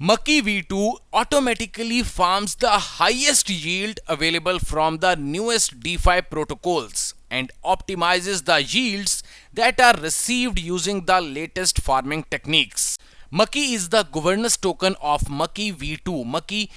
Maki V2 automatically farms the highest yield available from the newest DeFi protocols and optimizes the yields that are received using the latest farming techniques. Maki is the governance token of Maki V2. Maki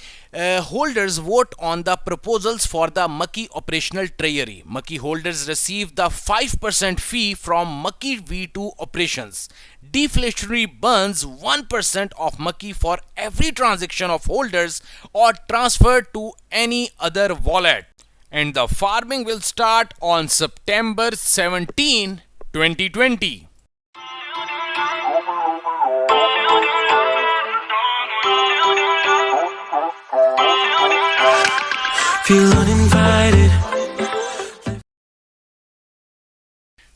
holders vote on the proposals for the Maki operational treasury. Maki holders receive the 5% fee from Maki V2 operations. Deflationary burns 1% of Maki for every transaction of holders or transferred to any other wallet. And the farming will start on September 17, 2020. Feel uninvited.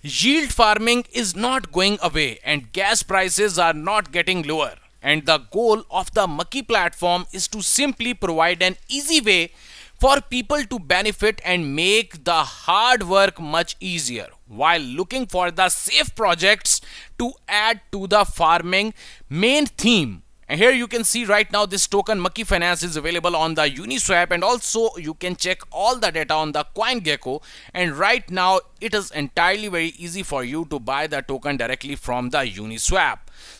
Yield farming is not going away and gas prices are not getting lower. And the goal of the Maki platform is to simply provide an easy way for people to benefit and make the hard work much easier while looking for the safe projects to add to the farming main theme. And here you can see right now this token Maki Finance is available on the Uniswap, and also you can check all the data on the CoinGecko, and right now it is entirely very easy for you to buy the token directly from the Uniswap.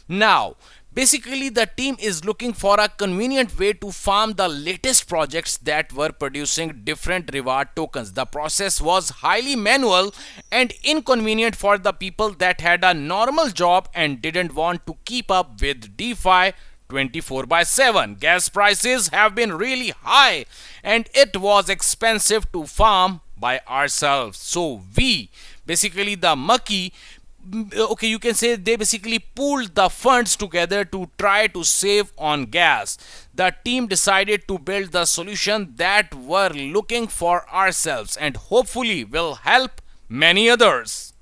Now basically the team is looking for a convenient way to farm the latest projects that were producing different reward tokens. The process was highly manual and inconvenient for the people that had a normal job and didn't want to keep up with DeFi 24/7. Gas prices have been really high and it was expensive to farm by ourselves. So we, basically the Maki, okay, you can say they basically pooled the funds together to try to save on gas. The team decided to build the solution that we're looking for ourselves and hopefully will help many others.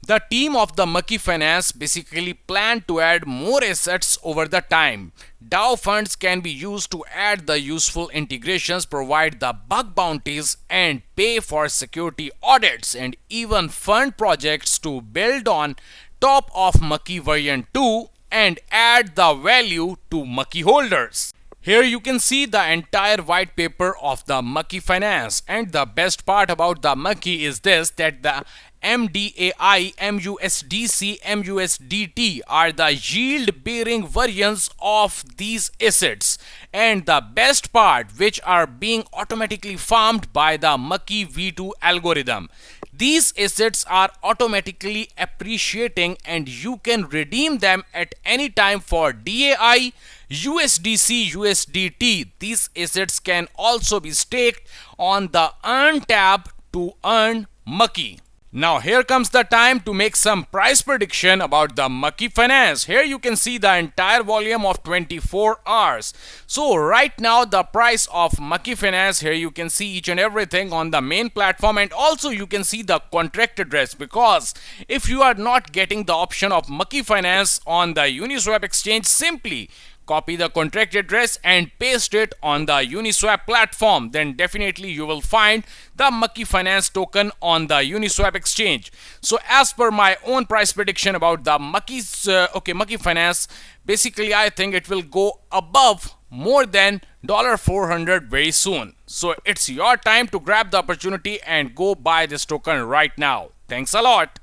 The team of the Maki Finance basically planned to add more assets over the time. DAO funds can be used to add the useful integrations, provide the bug bounties, and pay for security audits, and even fund projects to build on top of Maki version 2 and add the value to Maki holders. Here you can see the entire white paper of the Maki Finance, and the best part about the Maki is this, that the MDAI, MUSDC, MUSDT are the yield bearing variants of these assets, and the best part, which are being automatically farmed by the Maki V2 algorithm. These assets are automatically appreciating and you can redeem them at any time for DAI, USDC, USDT. These assets can also be staked on the Earn tab to earn Maki. Now here comes the time to make some price prediction about the Maki Finance. Here you can see the entire volume of 24 hours. So right now the price of Maki Finance, here you can see each and everything on the main platform, and also you can see the contract address, because if you are not getting the option of Maki Finance on the Uniswap exchange, simply copy the contract address and paste it on the Uniswap platform. Then definitely you will find the Maki Finance token on the Uniswap exchange. So as per my own price prediction about the Maki Finance, basically I think it will go above more than $400 very soon. So it's your time to grab the opportunity and go buy this token right now. Thanks a lot.